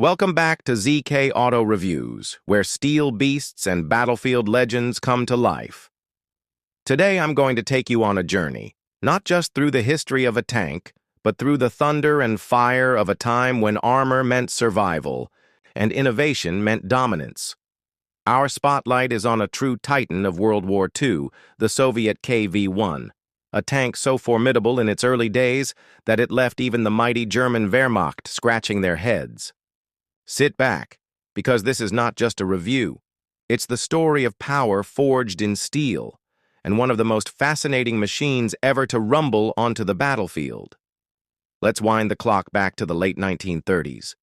Welcome back to ZK Auto Reviews, where steel beasts and battlefield legends come to life. Today I'm going to take you on a journey, not just through the history of a tank, but through the thunder and fire of a time when armor meant survival and innovation meant dominance. Our spotlight is on a true titan of World War II, the Soviet KV-1, a tank so formidable in its early days that it left even the mighty German Wehrmacht scratching their heads. Sit back, because this is not just a review. It's the story of power forged in steel, and one of the most fascinating machines ever to rumble onto the battlefield. Let's wind the clock back to the late 1930s.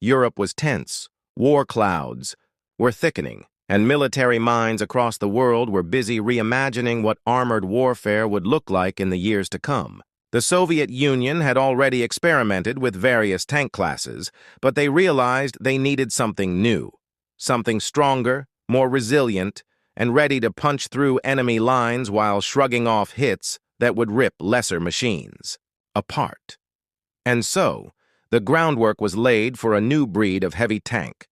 Europe was tense, war clouds were thickening, and military minds across the world were busy reimagining what armored warfare would look like in the years to come. The Soviet Union had already experimented with various tank classes, but they realized they needed something new, something stronger, more resilient, and ready to punch through enemy lines while shrugging off hits that would rip lesser machines apart. And so, the groundwork was laid for a new breed of heavy tank,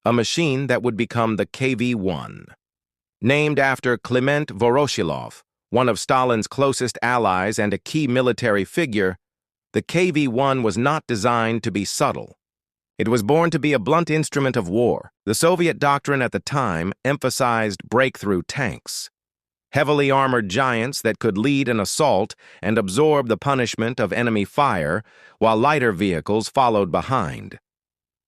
a machine that would become the KV-1. Named after Kliment Voroshilov, one of Stalin's closest allies and a key military figure, the KV-1 was not designed to be subtle. It was born to be a blunt instrument of war. The Soviet doctrine at the time emphasized breakthrough tanks, heavily armored giants that could lead an assault and absorb the punishment of enemy fire, while lighter vehicles followed behind.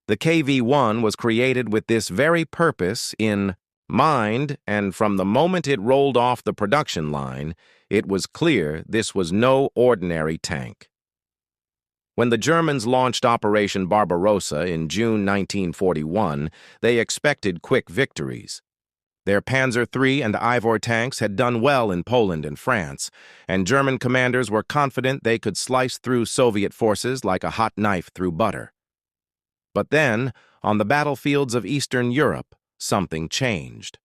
The KV-1 was created with this very purpose in mind, and from the moment it rolled off the production line, it was clear this was no ordinary tank. When the Germans launched Operation Barbarossa in June 1941, they expected quick victories. Their Panzer III and Ivor tanks had done well in Poland and France, and German commanders were confident they could slice through Soviet forces like a hot knife through butter. But then, on the battlefields of Eastern Europe, something changed.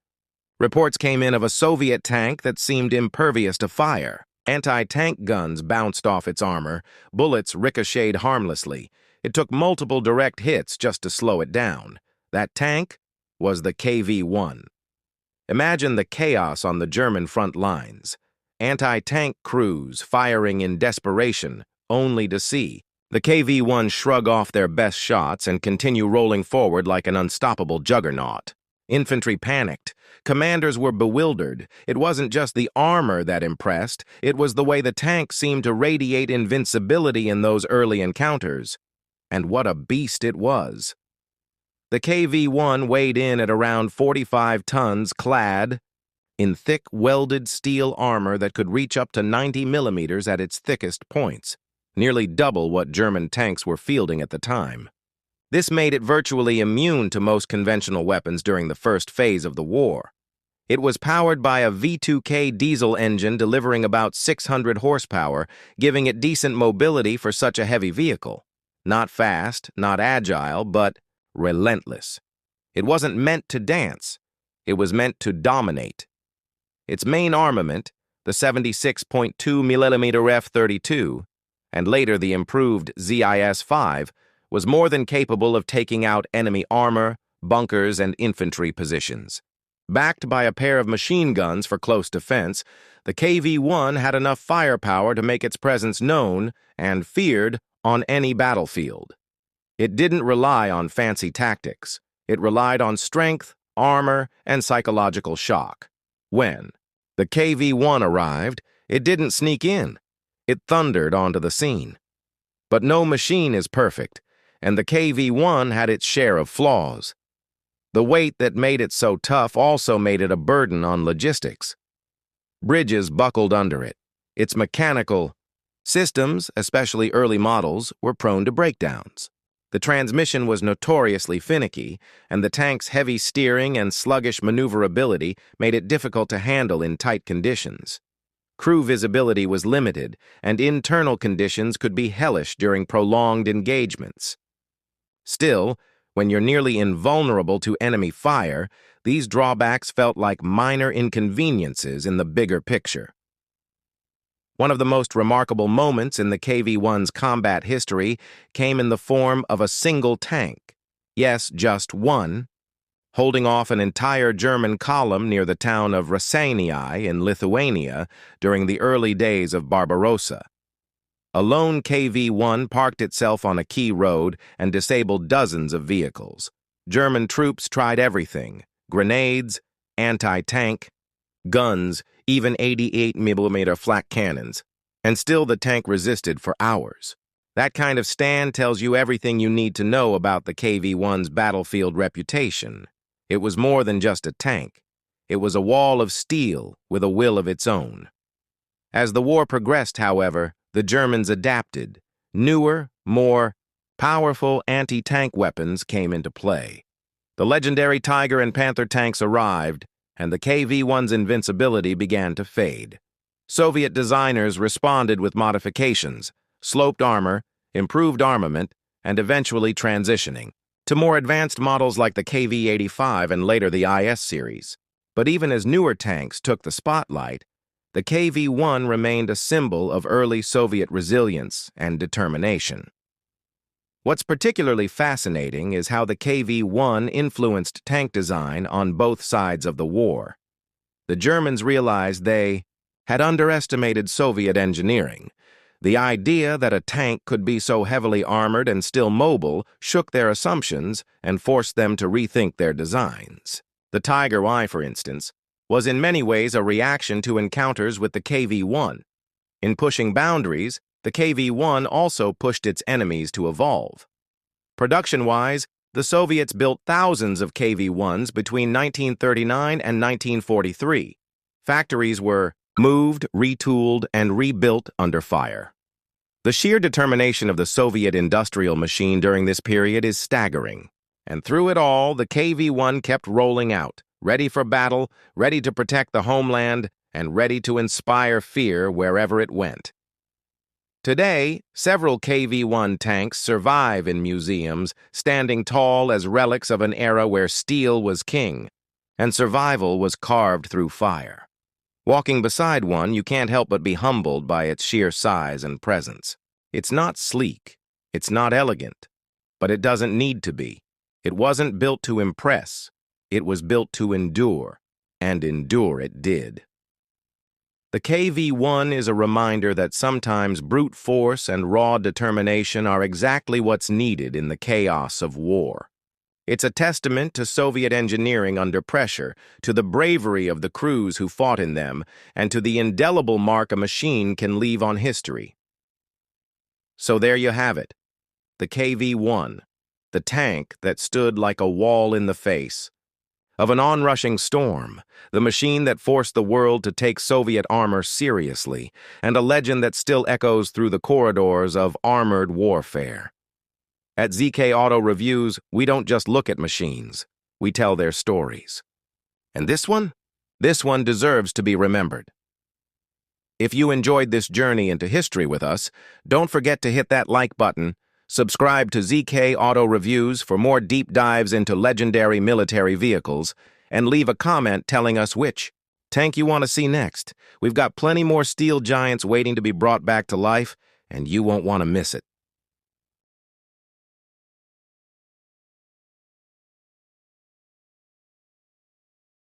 Reports came in of a Soviet tank that seemed impervious to fire. Anti-tank guns bounced off its armor, bullets ricocheted harmlessly. It took multiple direct hits just to slow it down. That tank was the KV-1. Imagine the chaos on the German front lines. Anti-tank crews firing in desperation, only to see the KV-1 shrug off their best shots and continue rolling forward like an unstoppable juggernaut. Infantry panicked. Commanders were bewildered. It wasn't just the armor that impressed, it was the way the tank seemed to radiate invincibility in those early encounters. And what a beast it was. The KV-1 weighed in at around 45 tons, clad in thick, welded steel armor that could reach up to 90 millimeters at its thickest points, nearly double what German tanks were fielding at the time. This made it virtually immune to most conventional weapons during the first phase of the war. It was powered by a V2K diesel engine delivering about 600 horsepower, giving it decent mobility for such a heavy vehicle. Not fast, not agile, but relentless. It wasn't meant to dance. It was meant to dominate. Its main armament, the 76.2mm F-32, and later the improved ZIS-5, was more than capable of taking out enemy armor, bunkers, and infantry positions. Backed by a pair of machine guns for close defense, the KV-1 had enough firepower to make its presence known and feared on any battlefield. It didn't rely on fancy tactics. It relied on strength, armor, and psychological shock. When the KV-1 arrived, it didn't sneak in. It thundered onto the scene. But no machine is perfect, and the KV-1 had its share of flaws. The weight that made it so tough also made it a burden on logistics. Bridges buckled under it. Its mechanical systems, especially early models, were prone to breakdowns. The transmission was notoriously finicky, and the tank's heavy steering and sluggish maneuverability made it difficult to handle in tight conditions. Crew visibility was limited, and internal conditions could be hellish during prolonged engagements. Still, when you're nearly invulnerable to enemy fire, these drawbacks felt like minor inconveniences in the bigger picture. One of the most remarkable moments in the KV-1's combat history came in the form of a single tank. Yes, just one, holding off an entire German column near the town of Raseiniai in Lithuania during the early days of Barbarossa. A lone KV-1 parked itself on a key road and disabled dozens of vehicles. German troops tried everything: grenades, anti-tank, guns, even 88mm flak cannons. And still the tank resisted for hours. That kind of stand tells you everything you need to know about the KV-1's battlefield reputation. It was more than just a tank. It was a wall of steel with a will of its own. As the war progressed, however, the Germans adapted. Newer, more powerful anti-tank weapons came into play. The legendary Tiger and Panther tanks arrived, and the KV-1's invincibility began to fade. Soviet designers responded with modifications, sloped armor, improved armament, and eventually transitioning to more advanced models like the KV-85 and later the IS series. But even as newer tanks took the spotlight, the KV-1 remained a symbol of early Soviet resilience and determination. What's particularly fascinating is how the KV-1 influenced tank design on both sides of the war. The Germans realized they had underestimated Soviet engineering. The idea that a tank could be so heavily armored and still mobile shook their assumptions and forced them to rethink their designs. The Tiger I, for instance, was in many ways a reaction to encounters with the KV-1. In pushing boundaries, the KV-1 also pushed its enemies to evolve. Production-wise, the Soviets built thousands of KV-1s between 1939 and 1943. Factories were moved, retooled, and rebuilt under fire. The sheer determination of the Soviet industrial machine during this period is staggering. And through it all, the KV-1 kept rolling out, ready for battle, ready to protect the homeland, and ready to inspire fear wherever it went. Today, several KV-1 tanks survive in museums, standing tall as relics of an era where steel was king, and survival was carved through fire. Walking beside one, you can't help but be humbled by its sheer size and presence. It's not sleek, it's not elegant, but it doesn't need to be. It wasn't built to impress, it was built to endure, and endure it did. The KV-1 is a reminder that sometimes brute force and raw determination are exactly what's needed in the chaos of war. It's a testament to Soviet engineering under pressure, to the bravery of the crews who fought in them, and to the indelible mark a machine can leave on history. So there you have it, the KV-1, the tank that stood like a wall in the face of an onrushing storm, the machine that forced the world to take Soviet armor seriously, and a legend that still echoes through the corridors of armored warfare. At ZK Auto Reviews, we don't just look at machines, we tell their stories. And this one? This one deserves to be remembered. If you enjoyed this journey into history with us, don't forget to hit that like button, subscribe to ZK Auto Reviews for more deep dives into legendary military vehicles, and leave a comment telling us which tank you want to see next. We've got plenty more steel giants waiting to be brought back to life, and you won't want to miss it.